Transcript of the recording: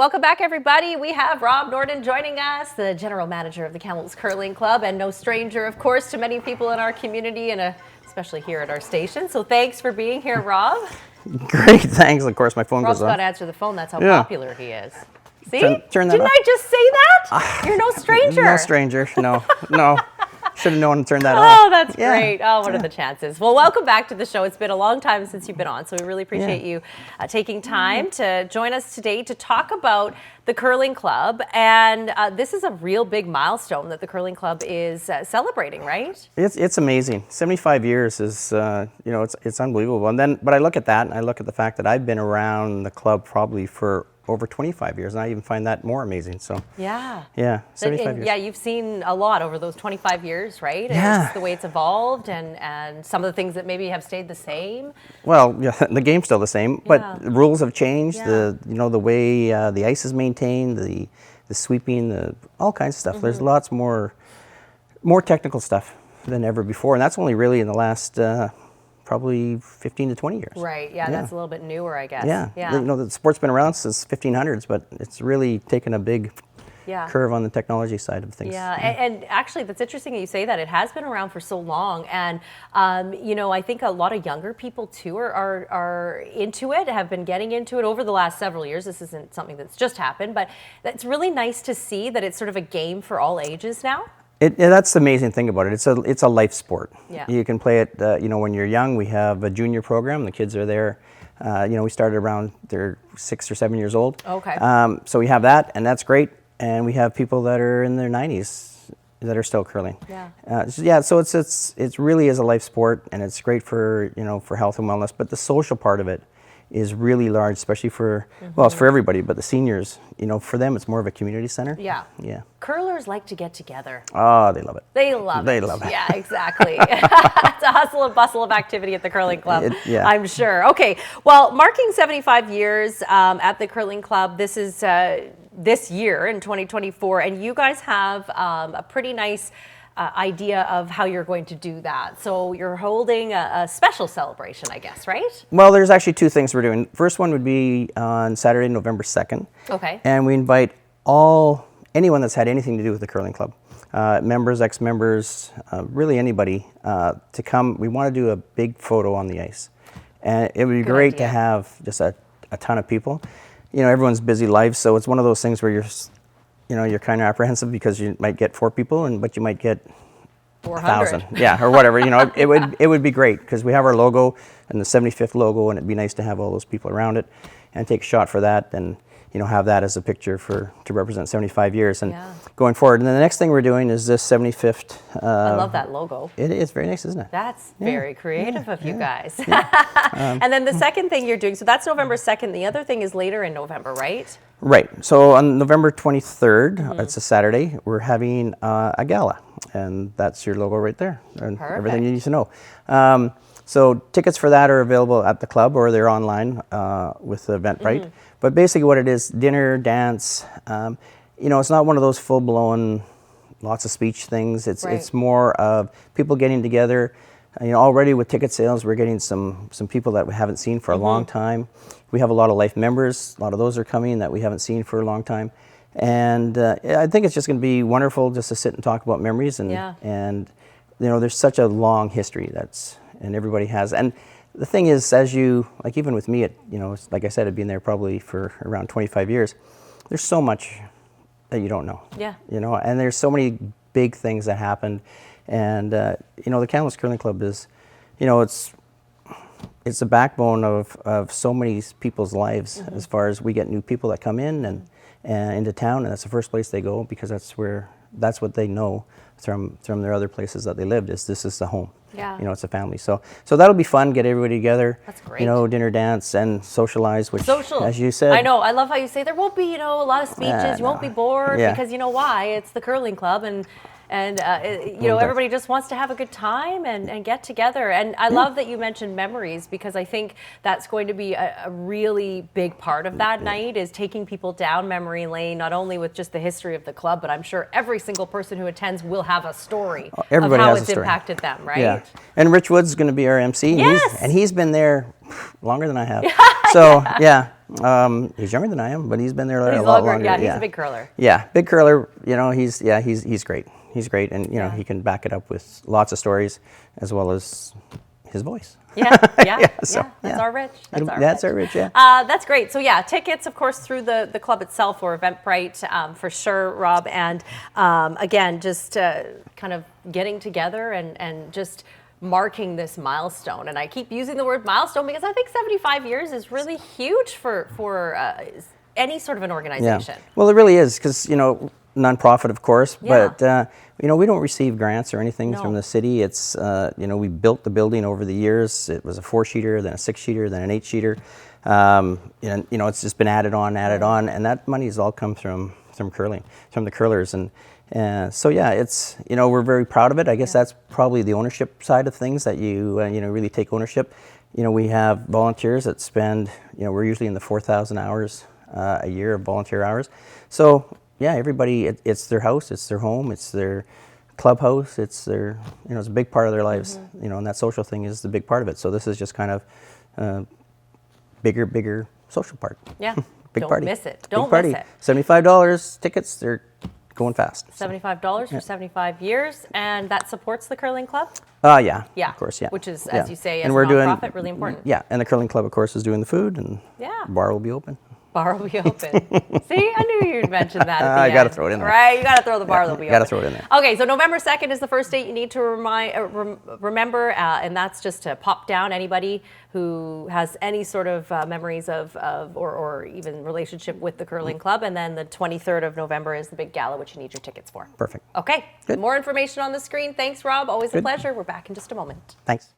Welcome back, everybody. We have Rob Norton joining us, the general manager of the Kamloops Curling Club, and no stranger, of course, to many people in our community and especially here at our station. So thanks for being here, Rob. Great, thanks. Of course, my phone Rob's goes on. got to answer the phone. That's how popular he is. See? Turn that Didn't off. I just say that? You're no stranger. No stranger. No, no. Should have known to turn that off. Oh, that's great. Oh, what are the chances? Well, welcome back to the show. It's been a long time since you've been on, so we really appreciate you taking time to join us today to talk about the Curling Club. And this is a real big milestone that the Curling Club is celebrating, right? It's amazing. 75 years is, it's unbelievable. And then, but I look at that and I look at the fact that I've been around the club probably for over 25 years, and I even find that more amazing. So yeah, 75 years. Yeah, you've seen a lot over those 25 years, right? Yeah. It's the way it's evolved, and some of the things that maybe have stayed the same. Well, yeah, the game's still the same, but the rules have changed. Yeah. The way the ice is maintained, the sweeping, all kinds of stuff. There's lots more technical stuff than ever before, and that's only really in the last probably 15 to 20 years. Right, yeah, that's a little bit newer, I guess. Yeah. The sport's been around since 1500s, but it's really taken a big curve on the technology side of things. Yeah, and actually that's interesting that you say that. It has been around for so long, and I think a lot of younger people too are into it, have been getting into it over the last several years. This isn't something that's just happened, but it's really nice to see that it's sort of a game for all ages now. That's the amazing thing about it. It's a life sport. Yeah. You can play it, when you're young. We have a junior program. The kids are there. We started around they're 6 or 7 years old. Okay. So we have that, and that's great. And we have people that are in their 90s that are still curling. Yeah. So it's really is a life sport, and it's great for for health and wellness. But the social part of it is really large, especially for it's for everybody, but the seniors, for them it's more of a community center. Yeah. Yeah. Curlers like to get together. Oh, they love it. They love it. They love it. Yeah, exactly. It's a hustle and bustle of activity at the Curling Club, I'm sure. Okay, well, marking 75 years at the Curling Club, this is this year in 2024, and you guys have a pretty nice idea of how you're going to do that. So you're holding a special celebration, I guess, right? Well, there's actually two things we're doing. First one would be on Saturday, November 2nd. Okay. And we invite anyone that's had anything to do with the Curling Club, members, ex-members, really anybody, to come. We want to do a big photo on the ice. And it would be great to have just a ton of people. Everyone's busy lives, so it's one of those things where you're kind of apprehensive because you might get 4 people, but you might get 400. 1,000, or whatever. It would be great because we have our logo and the 75th logo, and it'd be nice to have all those people around it and take a shot for that, and have that as a picture to represent 75 years and going forward. And then the next thing we're doing is this 75th. I love that logo. It is very nice, isn't it? That's very creative of you guys. And then the second thing you're doing, so that's November 2nd. The other thing is later in November, right? Right. So on November 23rd, it's a Saturday, we're having a gala. And that's your logo right there. And everything you need to know. So tickets for that are available at the club, or they're online with the Eventbrite. But basically what it is, dinner, dance, it's not one of those full-blown, lots of speech things. It's more of people getting together. Already with ticket sales, we're getting some people that we haven't seen for a long time. We have a lot of life members. A lot of those are coming that we haven't seen for a long time. And I think it's just going to be wonderful just to sit and talk about memories. And there's such a long history and everybody has. And the thing is, even with me, like I said, I've been there probably for around 25 years. There's so much that you don't know. Yeah. And there's so many big things that happened. And, the Kamloops Curling Club is, it's the backbone of so many people's lives as far as we get new people that come in and into town, and that's the first place they go because that's what they know from their other places that they lived this is the home. Yeah. It's a family. So that'll be fun. Get everybody together. That's great. Dinner, dance, and socialize. Which, social, as you said, I know. I love how you say there won't be, a lot of speeches. You won't be bored because you know why? It's the Curling Club, and everybody just wants to have a good time and get together. And I love that you mentioned memories, because I think that's going to be a really big part of that night, is taking people down memory lane, not only with just the history of the club, but I'm sure every single person who attends will have a story of how it's impacted them, right? Yeah. And Rich Wood's going to be our MC. Yes. And he's been there longer than I have. So yeah, he's younger than I am, but he's been there a lot longer. Yeah, he's a big curler. Yeah, big curler. You know, he's great. He's great, and you know, he can back it up with lots of stories as well as his voice. That's our Rich. That's our Rich. Yeah. That's great. So yeah, tickets, of course, through the club itself or Eventbrite for sure, Rob. And again, just kind of getting together and just marking this milestone. And I keep using the word milestone because I think 75 years is really huge for any sort of an organization. Yeah. Well, it really is because, you know, nonprofit, of course, but you know, we don't receive grants or anything from the city. It's you know, we built the building over the years. It was a 4-sheeter, then a 6-sheeter, then an 8-sheeter. And you know, it's just been added on, and that money has all come from curling, from the curlers, and so yeah, it's, you know, we're very proud of it. I guess that's probably the ownership side of things, that you you know, really take ownership. You know, we have volunteers that spend, you know, we're usually in the 4,000 hours a year of volunteer hours. So yeah, everybody, it's their house, it's their home, it's their clubhouse, it's their, you know, it's a big part of their lives, you know, and that social thing is the big part of it. So this is just kind of bigger social part. Yeah, Big don't party. miss it. Big party. $75 tickets, they're going fast. $75 for 75 years, and that supports the curling club? Yeah, of course, yeah. Which is, as you say, as and a we're nonprofit, really important. Yeah, and the curling club, of course, is doing the food, and the bar will be open. Bar will be open. See, I knew you'd mention that at the I got to throw it in there. Right, you got to throw the bar will be open. Got to throw it in there. Okay, so November 2nd is the first date you need to remember, and that's just to pop down anybody who has any sort of memories of or even relationship with the curling club, and then the 23rd of November is the big gala, which you need your tickets for. Perfect. Okay, Good. More information on the screen. Thanks, Rob. Always a pleasure. We're back in just a moment. Thanks.